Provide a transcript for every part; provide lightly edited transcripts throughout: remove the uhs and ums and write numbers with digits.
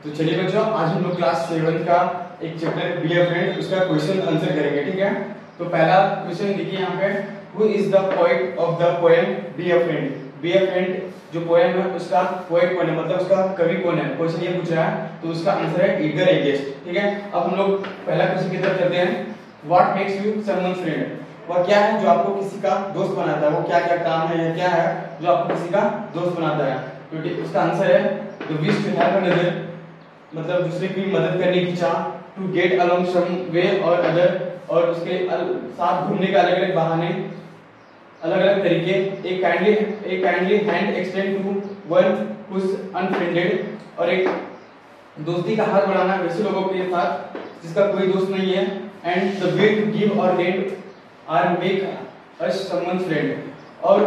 तो चलिए बच्चों, आज हम लोग क्लास 7 का एक चैप्टर बी ए फ्रेंड उसका क्वेश्चन आंसर करेंगे। ठीक है, तो पहला क्वेश्चन देखिए यहाँ पे, who is the poet of the poem be a friend. Be a friend जो पोएम है उसका पोएट कौन है, मतलब उसका कवि कौन है, क्वेश्चन ये पूछ रहा है। तो उसका आंसर है एडगर एगेस्ट। ठीक है, अब हम लोग पहला क्वेश्चन की तरफ चलते हैं। What makes you someone's friend, वह क्या है जो आपको किसी का दोस्त बनाता है, वो क्या क्या काम है या क्या है जो आपको किसी का दोस्त बनाता है। तो उसका आंसर है the wish to help another, मतलब दूसरे की मदद करने की चाह, to get along some way और अदर, और उसके साथ घूमने के अलग अलग बहाने, अलग अलग तरीके, एक kindly hand extend to one who is unfriended, और एक दोस्ती का हाथ बढ़ाना वैसे लोगों के साथ जिसका कोई दोस्त नहीं है, and the will to give और lend or make us someone's friend, और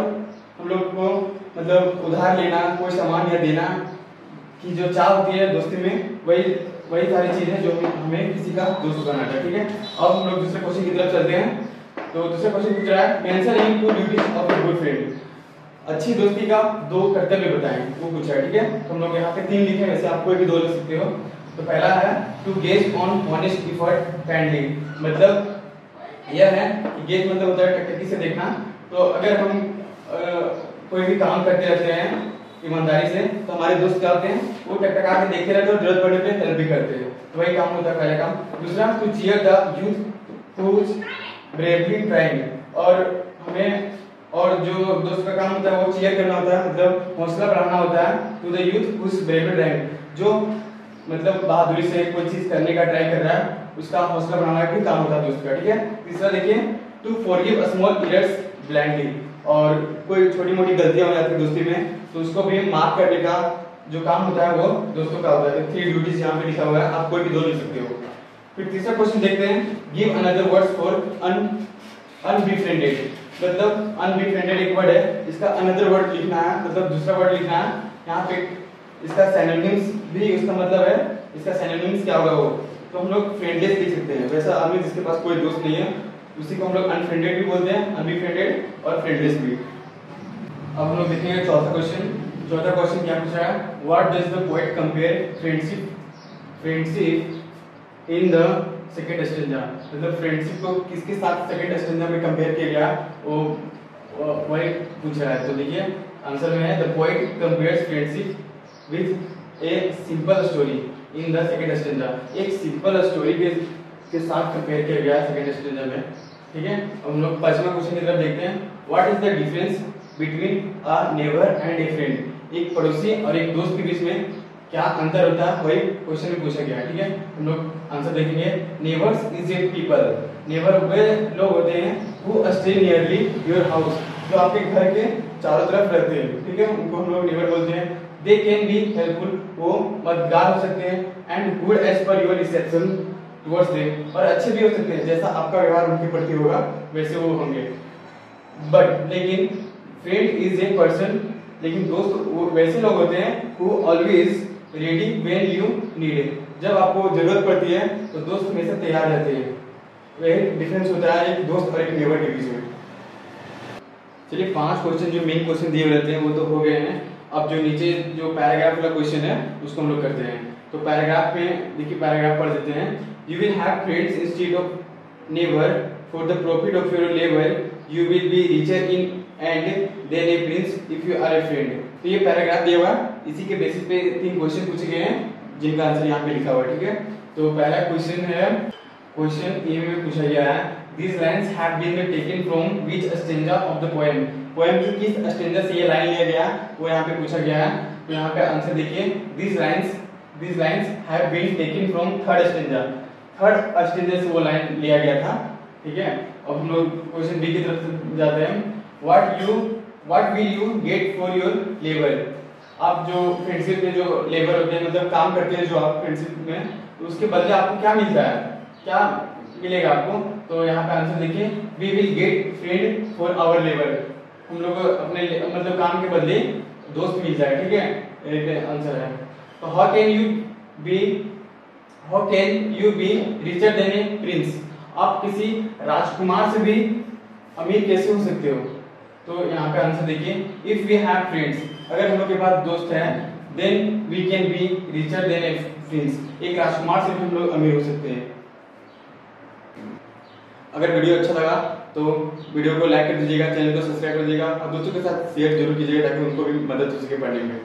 हम लोग को मतलब उधार लेना, कोई सामान या देना की जो चाह होती है दोस्ती में, वही सारी चीजें जो हमें किसी का दोस्त बनाता है। ठीक है, अब हम लोग दूसरे क्वेश्चन की तरफ चलते हैं। तो दूसरा क्वेश्चन पूछ रहा है, mention any two duties of a good friend, अच्छी दोस्ती का दो कर्तव्य बताएं, वो पूछा है। ठीक है, तो हम लोग यहाँ पे 3 लिखे, वैसे आप कोई भी 2 लिख सकते हो। तो पहला है to gaze on honest effort kindly, मतलब यह है कि गेज मतलब होता है टकटकी से देखना। तो अगर हम कोई भी काम करते रहते हैं ईमानदारी से, तो हमारे दोस्त क्या होते हैं, वो टकटका के देखते रहते हैं और जरूरत पड़ने पे हेल्प भी करते हैं। तो वही काम होता है पहला काम। दूसरा to cheer the youth who is bravely trying, और हमें और जो दोस्त का काम होता है वो चीयर करना होता है, मतलब हौसला बढ़ाना होता है। To the youth who is bravely trying, जो मतलब बहादुरी से कोई चीज करने का ट्राई कर रहा है, उसका हौसला बढ़ाना भी काम होता है दोस्त का। ठीक है, तीसरा देखिए, to forgive a small errors blindly, और कोई छोटी मोटी गलतियां हो जाती है दोस्ती में तो उसको भी माफ करने का जो काम होता है वो दोस्तों का होता है। 3 ड्यूटीज यहाँ पे लिखा हुआ है, आप कोई भी 2 लिख सकते हो। फिर तीसरा क्वेश्चन देखते हैं, गिव अनदर वर्ड्स फॉर अनबिफ्रेंडेड, मतलब अनबिफ्रेंडेड एक वर्ड है, इसका अनदर वर्ड लिखना है, मतलब दूसरा वर्ड लिखना है। यहाँ पे इसका सिनोनिम्स भी, उसका मतलब है इसका सिनोनिम्स क्या होगा वो, तो हम लोग फ्रेंडलेस लिख सकते हैं। वैसा आदमी जिसके पास कोई दोस्त नहीं है उसी को हम लोग अनफ्रेंडेड भी बोलते हैं, अनबिफ्रेंडेड और फ्रेंडलेस भी। अब हम लोग देखेंगे चौथा क्वेश्चन। चौथा क्वेश्चन क्या पूछा है, what does the poet compare friendship in the second stanza, मतलब फ्रेंडशिप को किसके साथ सेकंड स्टैंजा में कंपेयर किया गया, वो वही पूछ रहा है। तो देखिए आंसर में है, the poet compares friendship with a simple story in the second stanza, एक सिंपल स्टोरी के साथ कंपेयर किया गया सेकंड स्टैंजा में। ठीक है, अब हम लोग पांचवा क्वेश्चन की तरफ देखते हैं, what is the difference between a neighbour and A friend, एक पड़ोसी और एक दोस्त के बीच में क्या अंतर होता है, वही क्वेश्चन में पूछा गया है। ठीक है, हम लोग आंसर देखेंगे, neighbours is a people, neighbour वे लोग होते हैं who stay nearly your house, जो आपके घर के चारों तरफ रहते हैं। ठीक है, उनको हम लोग नेबर बोलते हैं। दे कैन बी हेल्पफुल, वो मददगार हो सकते हैं, and good as per your reception towards them, और अच्छे भी हो सकते हैं, जैसा आपका व्यवहार उनके प्रति होगा वैसे वो होंगे। बट लेकिन फ्रेंड इज ए पर्सन, लेकिन दोस्त वैसे लोग होते हैं who always ready when you need it, जब आपको जरूरत पड़ती है तो दोस्त हमेशा तैयार रहते हैं। वही डिफरेंस होता है एक दोस्त और एक नेबर के बीच में। चलिए 5 क्वेश्चन जो मेन क्वेश्चन दिए रहते हैं वो तो हो गए हैं। अब जो नीचे जो पैराग्राफ वाला क्वेश्चन है उसको हम लोग करते हैं। तो पैराग्राफ में देखिए, पैराग्राफ पढ़ देते हैं। You will have friends instead of neighbour, for the profit of your labour you will be richer in and then a prince if you are a friend. तो ये पैराग्राफ दिया हुआ, इसी के बेसिस पे 3 क्वेश्चन पूछे गए हैं जिनका आंसर यहाँ पे लिखा हुआ है। ठीक है, तो पहला क्वेश्चन है, क्वेश्चन ए में पूछा गया है, these lines have been taken from which stanza of the poem, poem की किस स्टेंजा से ये लाइन लिया गया वो यहाँ पे पूछा गया है। तो यहाँ पे आंसर देखिए, these lines have been taken from third stanza से वो लाइन लिया गया था। ठीक है, अब हम लोग क्वेश्चन बी की तरफ जाते हैं। what will you get for your labor, आप जो फ्रेंडशिप में जो लेबर होते हैं, मतलब काम करते हैं जो आप फ्रेंडशिप में, तो उसके बदले आपको क्या मिलता है, क्या मिलेगा आपको। तो यहाँ पे आंसर देखिए, we will get friend for our labour, हम लोग अपने मतलब काम के बदले दोस्त मिल जाए। ठीक है, एक आंसर है। तो how can you be richer than a prince, आप किसी राजकुमार से भी अमीर कैसे हो सकते हो। तो यहाँ पे आंसर देखिए, इफ वी हैव फ्रेंड्स, अगर हम लोग के पास दोस्त हैं then we can be richer than a prince. एक राजकुमार से भी हम लोग अमीर हो सकते हैं। अगर वीडियो अच्छा लगा तो वीडियो को लाइक कर दीजिएगा, चैनल को सब्सक्राइब कर दीजिएगा और दोस्तों के साथ शेयर जरूर कीजिएगा ताकि उनको भी मदद हो सके पढ़ने में।